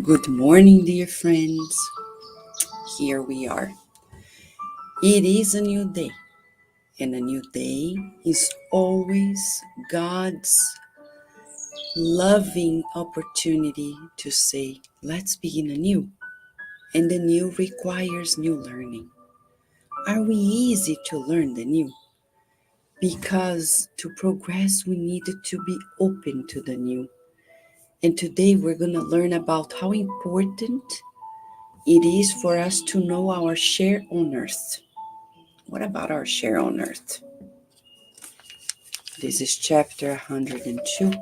Good morning, dear friends. Here we are. It is a new day, and a new day is always God's loving opportunity to say, let's begin anew. And the new requires new learning. Are we easy to learn the new? Because to progress, we needed to be open to the new. And today we're going to learn about how important it is for us to know our share on earth. What about our share on earth? This is chapter 102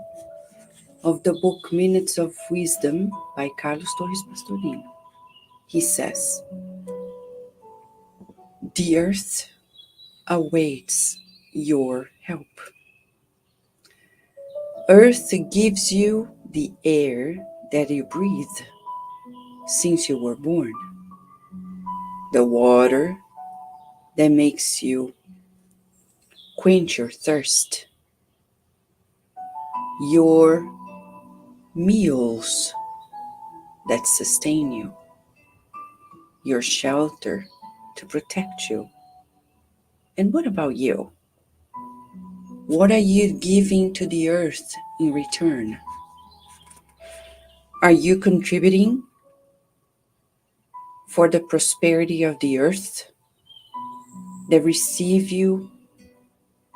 of the book Minutes of Wisdom by Carlos Torres Pastorino. He says, the earth awaits your help. Earth gives you the air that you breathe since you were born, the water that makes you quench your thirst, your meals that sustain you, your shelter to protect you. And what about you? What are you giving to the earth in return? Are you contributing for the prosperity of the earth that receive you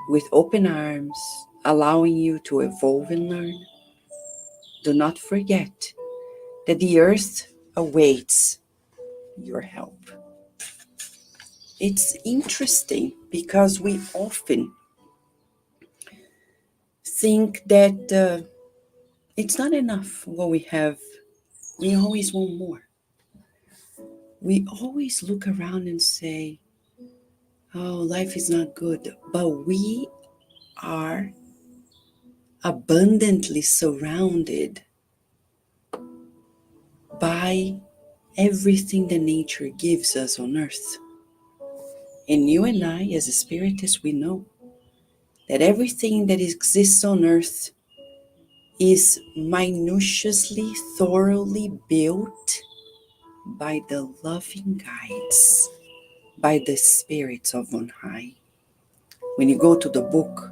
with open arms, allowing you to evolve and learn? Do not forget that the earth awaits your help. It's interesting because we often think that it's not enough what we have. We always want more. We always look around and say, oh, life is not good. But we are abundantly surrounded by everything that nature gives us on earth. And you and I, as a spiritist, we know that everything that exists on earth is minutiously, thoroughly built by the loving guides, by the spirits of on high. When you go to the book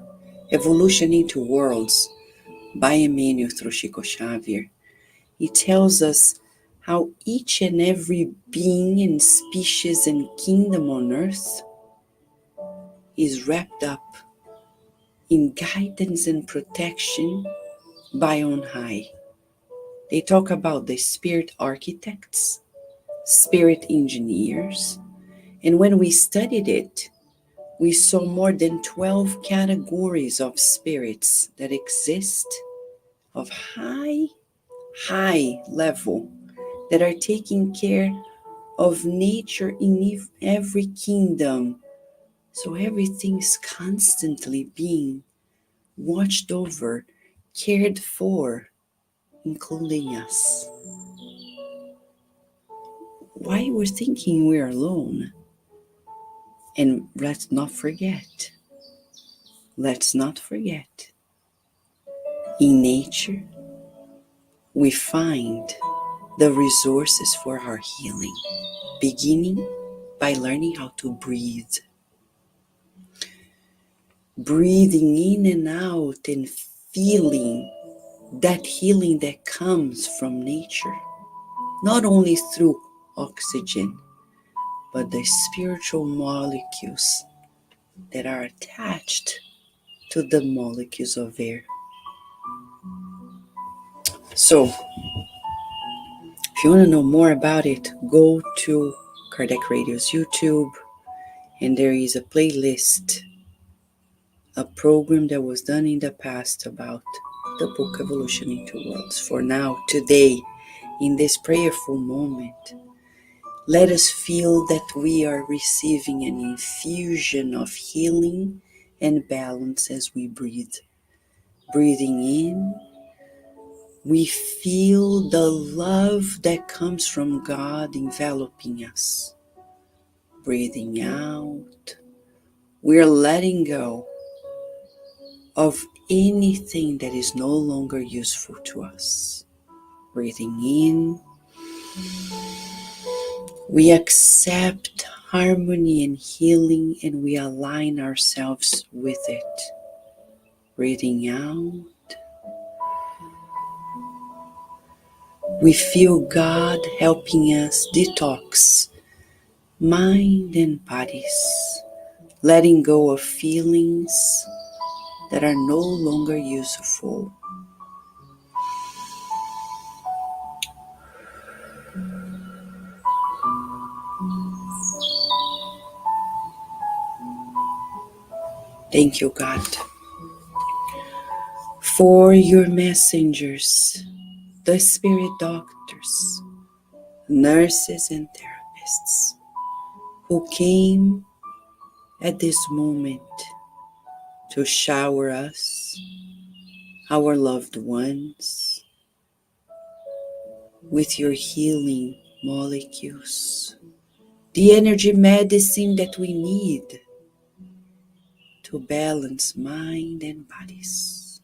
Evolution into Worlds by Emmanuel through Chico Xavier, he tells us how each and every being and species and kingdom on earth is wrapped up in guidance and protection by on high. They talk about the spirit architects, spirit engineers, and when we studied it, we saw more than 12 categories of spirits that exist of high level that are taking care of nature in every kingdom. So everything is constantly being watched over, cared for, including us. Why we're thinking we're alone? And let's not forget, in nature, we find the resources for our healing, beginning by learning how to breathe. Breathing in and out and feeling that healing that comes from nature, not only through oxygen, but the spiritual molecules that are attached to the molecules of air. So, if you want to know more about it, go to Kardec Radio's YouTube, and there is a playlist, a program that was done in the past about the book Evolution into Worlds. For now, today, in this prayerful moment, let us feel that we are receiving an infusion of healing and balance as we breathe. Breathing in, we feel the love that comes from God enveloping us. Breathing out, we're letting go of anything that is no longer useful to us. Breathing in, We accept harmony and healing, and we align ourselves with it. Breathing out, we feel God helping us detox mind and bodies, letting go of feelings that are no longer useful. Thank you, God, for your messengers, the spirit doctors, nurses, and therapists who came at this moment to shower us, our loved ones, with your healing molecules, the energy medicine that we need to balance mind and bodies.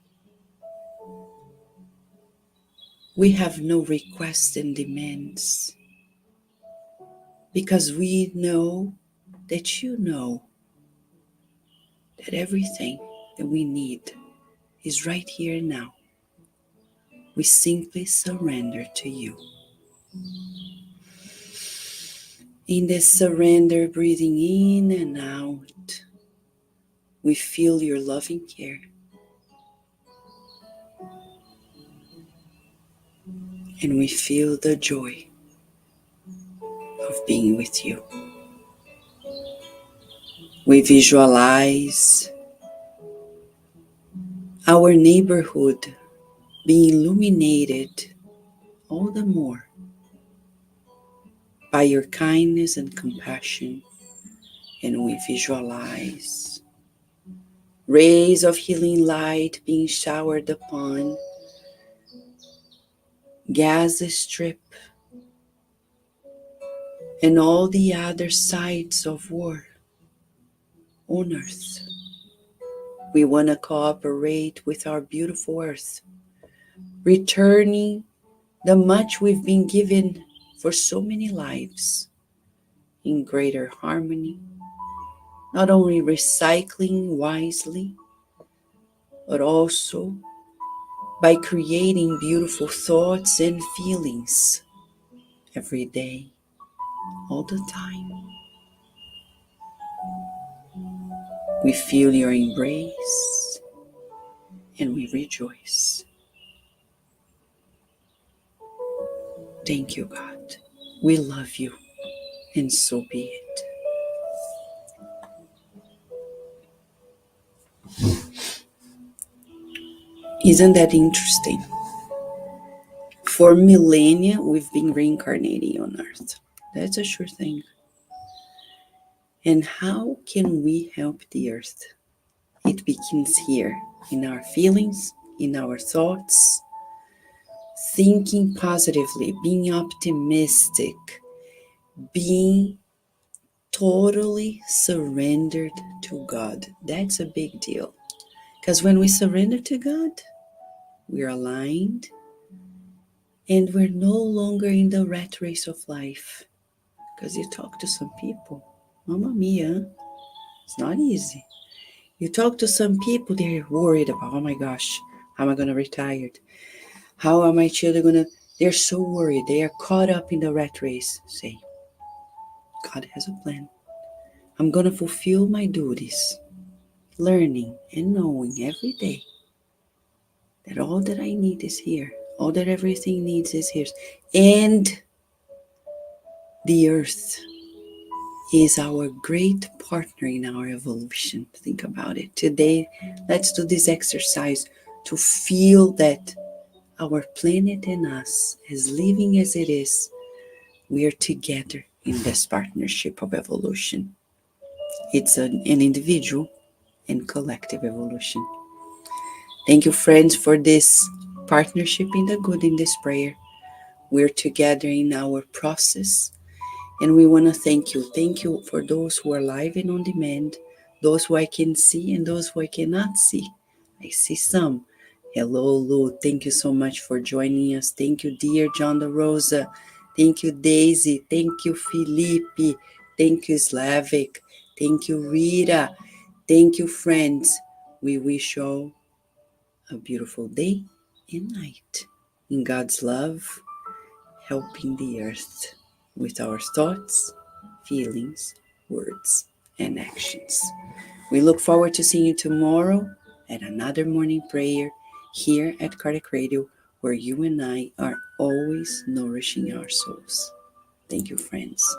We have no requests and demands because we know that you know that everything that we need is right here and now. We simply surrender to you. In this surrender, breathing in and out, we feel your loving care, and we feel the joy of being with you. We visualize our neighborhood being illuminated all the more by your kindness and compassion, and we visualize rays of healing light being showered upon Gaza Strip and all the other sites of war on earth. We want to cooperate with our beautiful earth, returning the much we've been given for so many lives in greater harmony, not only recycling wisely, but also by creating beautiful thoughts and feelings every day, all the time. We feel your embrace and we rejoice. Thank you, God. We love you, and so be it. Isn't that interesting? For millennia, we've been reincarnating on earth. That's a sure thing. And how can we help the earth? It begins here, in our feelings, in our thoughts, thinking positively, being optimistic, being totally surrendered to God. That's a big deal. Because when we surrender to God, we're aligned and we're no longer in the rat race of life. Because you talk to some people, Mamma mia, it's not easy. You talk to some people, they're worried about, oh my gosh, how am I going to retire? How are my children going to, they're so worried. They are caught up in the rat race. Say, God has a plan. I'm going to fulfill my duties, learning and knowing every day that all that I need is here. All that everything needs is here. And the earth is our great partner in our evolution. Think about it. Today, let's do this exercise to feel that our planet and us, as living as it is, we are together in this partnership of evolution. It's an individual and collective evolution. Thank you, friends, for this partnership in the good in this prayer. We're together in our process, and we want to thank you. Thank you for those who are live and on demand, those who I can see and those who I cannot see. I see some. Hello, Lou. Thank you so much for joining us. Thank you, dear John De Rosa. Thank you, Daisy. Thank you, Felipe. Thank you, Slavic. Thank you, Rita. Thank you, friends. We wish you all a beautiful day and night in God's love, helping the earth with our thoughts, feelings, words, and actions. We look forward to seeing you tomorrow at another morning prayer here at Cardiac Radio, where you and I are always nourishing our souls. Thank you, friends.